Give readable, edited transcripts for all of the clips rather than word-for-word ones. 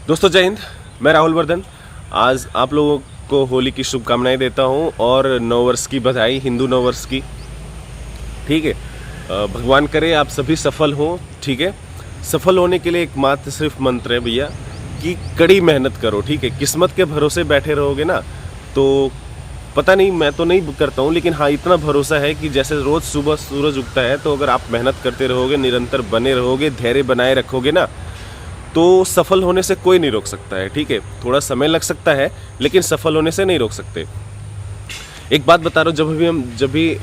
दोस्तों जय हिंद, मैं राहुल वर्धन। आज आप लोगों को होली की शुभकामनाएं देता हूं और नववर्ष की बधाई, हिंदू नववर्ष की। ठीक है, भगवान करे आप सभी सफल हों। ठीक है, सफल होने के लिए एकमात्र सिर्फ मंत्र है भैया कि कड़ी मेहनत करो। ठीक है, किस्मत के भरोसे बैठे रहोगे ना तो पता नहीं, मैं तो नहीं करता हूँ, लेकिन हाँ इतना भरोसा है कि जैसे रोज़ सुबह सूरज उगता है तो अगर आप मेहनत करते रहोगे, निरंतर बने रहोगे, धैर्य बनाए रखोगे ना, तो सफल होने से कोई नहीं रोक सकता है। ठीक है, थोड़ा समय लग सकता है लेकिन सफल होने से नहीं रोक सकते। एक बात बता रहा हूँ, जब भी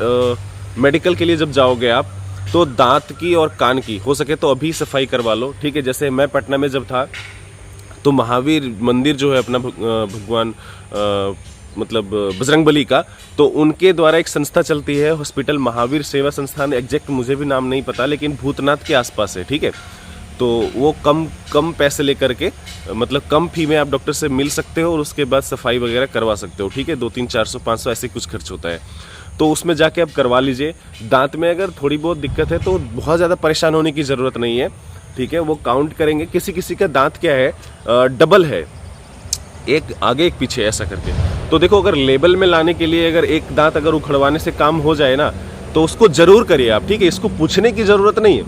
मेडिकल के लिए जब जाओगे आप तो दांत की और कान की हो सके तो अभी सफाई करवा लो। ठीक है, जैसे मैं पटना में जब था तो महावीर मंदिर जो है अपना भगवान मतलब बजरंगबली का, तो उनके द्वारा एक संस्था चलती है हॉस्पिटल महावीर सेवा संस्थान। एग्जैक्ट मुझे भी नाम नहीं पता लेकिन भूतनाथ के आसपास है। ठीक है, तो वो कम पैसे लेकर के, मतलब कम फी में आप डॉक्टर से मिल सकते हो और उसके बाद सफाई वगैरह करवा सकते हो। ठीक है, 200, 400, 500 ऐसे कुछ खर्च होता है, तो उसमें जाके आप करवा लीजिए। दांत में अगर थोड़ी बहुत दिक्कत है तो बहुत ज़्यादा परेशान होने की ज़रूरत नहीं है। ठीक है, वो काउंट करेंगे। किसी किसी का दांत क्या है, डबल है, एक आगे एक पीछे ऐसा करके। तो देखो, अगर लेवल में लाने के लिए अगर एक दांत अगर उखड़वाने से काम हो जाए ना तो उसको जरूर करिए आप। ठीक है, इसको पूछने की ज़रूरत नहीं है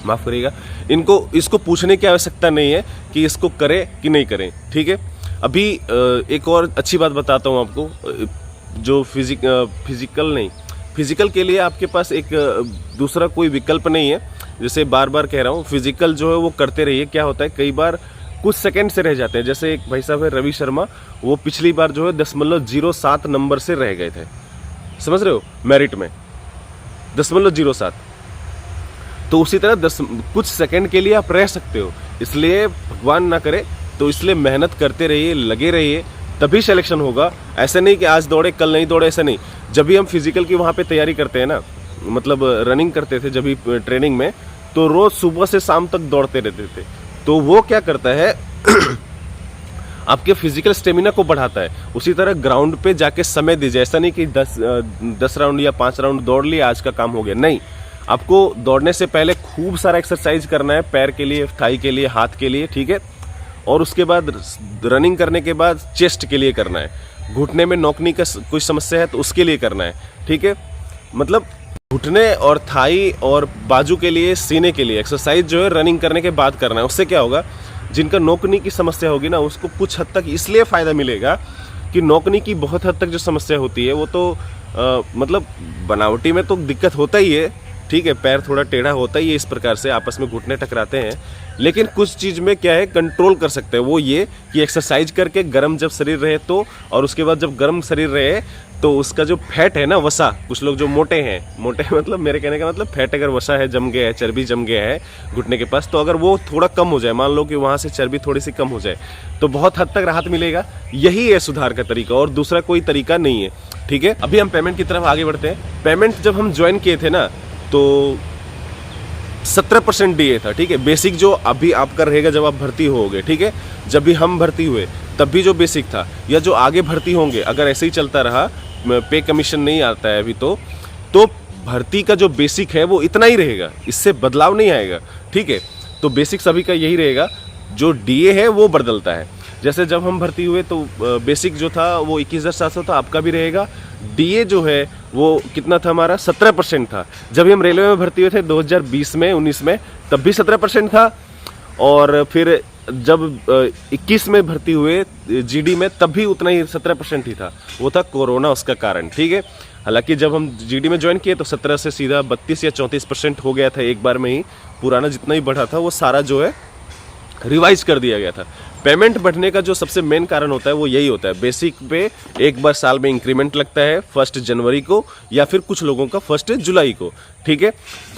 माफ़ करिएगा, इसको पूछने की आवश्यकता नहीं है कि इसको करें कि नहीं करें। ठीक है, अभी एक और अच्छी बात बताता हूँ आपको, जो फिजिकल के लिए आपके पास एक दूसरा कोई विकल्प नहीं है। जैसे बार बार कह रहा हूँ, फिजिकल जो है वो करते रहिए। क्या होता है, कई बार कुछ सेकंड से रह जाते हैं। जैसे एक भाई साहब है रवि शर्मा, वो पिछली बार जो है 0.07 नंबर से रह गए थे, समझ रहे हो, मेरिट में 0.07। तो उसी तरह कुछ सेकंड के लिए आप रह सकते हो, इसलिए भगवान ना करे तो इसलिए मेहनत करते रहिए, लगे रहिए, तभी सिलेक्शन होगा। ऐसा नहीं कि आज दौड़े कल नहीं दौड़े, ऐसा नहीं। जब भी हम फिजिकल की वहाँ पे तैयारी करते हैं ना, मतलब रनिंग करते थे जब भी ट्रेनिंग में, तो रोज सुबह से शाम तक दौड़ते रहते थे। तो वो क्या करता है आपके फिजिकल स्टेमिना को बढ़ाता है। उसी तरह ग्राउंड पे जाके समय दीजिए। ऐसा नहीं कि 10 राउंड या 5 राउंड दौड़ लिए आज का काम हो गया, नहीं। आपको दौड़ने से पहले खूब सारा एक्सरसाइज करना है, पैर के लिए, थाई के लिए, हाथ के लिए। ठीक है, और उसके बाद रनिंग करने के बाद चेस्ट के लिए करना है। घुटने में नोकनी का कोई समस्या है तो उसके लिए करना है। ठीक है, मतलब घुटने और थाई और बाजू के लिए, सीने के लिए एक्सरसाइज जो है रनिंग करने के बाद करना है। उससे क्या होगा, जिनका नोकनी की समस्या होगी ना उसको कुछ हद तक इसलिए फ़ायदा मिलेगा कि नोकनी की बहुत हद तक जो समस्या होती है वो तो मतलब बनावटी में तो दिक्कत होता ही है। ठीक है, पैर थोड़ा टेढ़ा होता ही है, इस प्रकार से आपस में घुटने टकराते हैं। लेकिन कुछ चीज़ में क्या है, कंट्रोल कर सकते हैं। वो ये कि एक्सरसाइज करके गर्म जब शरीर रहे तो, और उसके बाद जब गर्म शरीर रहे तो उसका जो फैट है ना, वसा, कुछ लोग जो मोटे हैं, मोटे मतलब मेरे कहने का मतलब फैट अगर वसा है, जम गया है, चर्बी जम गया है घुटने के पास, तो अगर वो थोड़ा कम हो जाए, मान लो कि वहाँ से चर्बी थोड़ी सी कम हो जाए, तो बहुत हद तक राहत मिलेगा। यही है सुधार का तरीका, और दूसरा कोई तरीका नहीं है। ठीक है, अभी हम पेमेंट की तरफ आगे बढ़ते हैं। पेमेंट जब हम ज्वाइन किए थे ना तो 17% डीए था। ठीक है, बेसिक जो अभी आपका रहेगा जब आप भर्ती होगे। ठीक है, जब भी हम भर्ती हुए तब भी जो बेसिक था, या जो आगे भर्ती होंगे, अगर ऐसे ही चलता रहा, पे कमीशन नहीं आता है अभी तो भर्ती का जो बेसिक है वो इतना ही रहेगा, इससे बदलाव नहीं आएगा। ठीक है, तो बेसिक सभी का यही रहेगा, जो डीए है वो बदलता है। जैसे जब हम भर्ती हुए तो बेसिक जो था वो 21,700 था, आपका भी रहेगा। डीए जो है वो कितना था हमारा, 17% था। जब हम रेलवे में भर्ती हुए थे 2020 में, 19 में, तब भी 17% था। और फिर जब 21 में भर्ती हुए जीडी में, तब भी उतना ही 17% ही था। वो था कोरोना, उसका कारण। ठीक है, हालांकि जब हम जीडी में ज्वाइन किए तो 17 से सीधा 32 या 34% हो गया था एक बार में ही। पुराना जितना ही बढ़ा था वो सारा जो है रिवाइज कर दिया गया था। पेमेंट बढ़ने का जो सबसे मेन कारण होता है वो यही होता है, बेसिक पे एक बार साल में इंक्रीमेंट लगता है 1 जनवरी को, या फिर कुछ लोगों का 1 जुलाई को। ठीक है,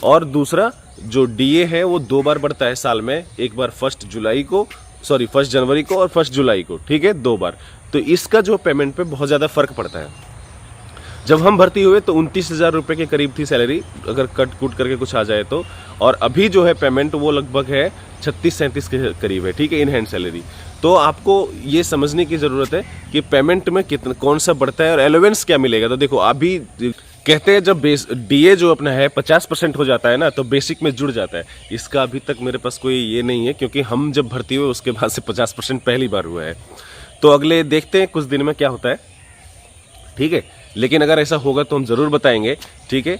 और दूसरा जो डीए है वो 2 बार बढ़ता है साल में, एक बार 1 जनवरी को और 1 जुलाई को। ठीक है, 2 बार। तो इसका जो पेमेंट पे बहुत ज़्यादा फर्क पड़ता है। जब हम भर्ती हुए तो 29,000 रुपये के करीब थी सैलरी, अगर कट कूट करके कुछ आ जाए तो, और अभी जो है पेमेंट वो लगभग है 36-37 के करीब है। ठीक है, इन हैंड सैलरी। तो आपको ये समझने की ज़रूरत है कि पेमेंट में कितना, कौन सा बढ़ता है और एलोवेंस क्या मिलेगा। तो देखो, अभी कहते हैं जब डीए जो अपना है 50% हो जाता है ना तो बेसिक में जुड़ जाता है। इसका अभी तक मेरे पास कोई ये नहीं है, क्योंकि हम जब भर्ती हुए उसके बाद से 50% पहली बार हुआ है। तो अगले देखते हैं कुछ दिन में क्या होता है, ठीक है। लेकिन अगर ऐसा होगा तो हम जरूर बताएंगे, ठीक है।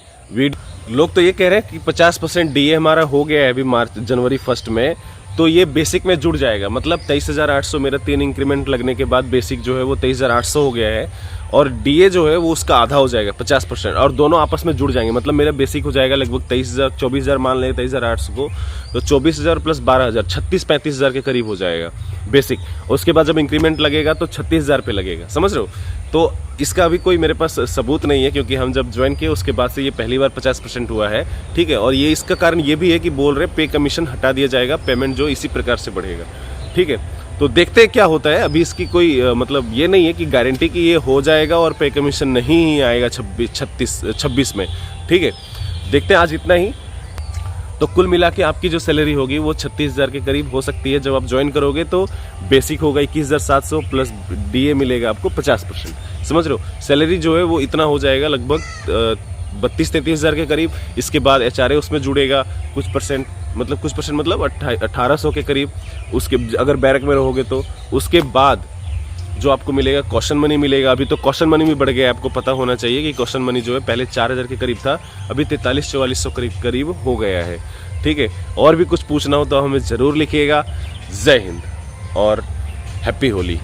लोग तो ये कह रहे हैं कि 50% डीए हमारा हो गया है अभी जनवरी 1 में, तो ये बेसिक में जुड़ जाएगा। मतलब 23,800 मेरा 3 इंक्रीमेंट लगने के बाद बेसिक जो है वो 23,800 हो गया है, और डीए जो है वो उसका आधा हो जाएगा 50%, और दोनों आपस में जुड़ जाएंगे। मतलब मेरा बेसिक हो जाएगा लगभग 23,000 24,000 मान लें 23,800 को, तो 24,000 प्लस 12,000 36-35,000 के करीब हो जाएगा बेसिक। उसके बाद जब इंक्रीमेंट लगेगा तो 36,000 पे लगेगा, समझ रहे हो। तो इसका अभी कोई मेरे पास सबूत नहीं है, क्योंकि हम जब ज्वाइन किए उसके बाद से ये पहली बार 50% हुआ है, ठीक है। और ये इसका कारण ये भी है कि बोल रहे पे कमीशन हटा दिया जाएगा, पेमेंट जो इसी प्रकार से बढ़ेगा, ठीक है। तो देखते हैं क्या होता है। अभी इसकी कोई मतलब ये नहीं है कि गारंटी कि ये हो जाएगा और पे कमीशन नहीं आएगा 26 में, ठीक है। देखते हैं, आज इतना ही। तो कुल मिला के आपकी जो सैलरी होगी वो 36,000 के करीब हो सकती है। जब आप ज्वाइन करोगे तो बेसिक होगा 21,700 प्लस डीए मिलेगा आपको 50%, समझ रहे हो। सैलरी जो है वो इतना हो जाएगा लगभग 32-33,000 के करीब। इसके बाद एचआरए उसमें जुड़ेगा कुछ परसेंट, मतलब 1800 के करीब। उसके अगर बैरक में रहोगे तो उसके बाद जो आपको मिलेगा कॉशन मनी मिलेगा। अभी तो कॉशन मनी भी बढ़ गया है, आपको पता होना चाहिए कि कॉशन मनी जो है पहले 4,000 के करीब था, अभी 43-4400 करीब हो गया है, ठीक है। और भी कुछ पूछना हो तो हमें ज़रूर लिखिएगा। जय हिंद और हैप्पी होली।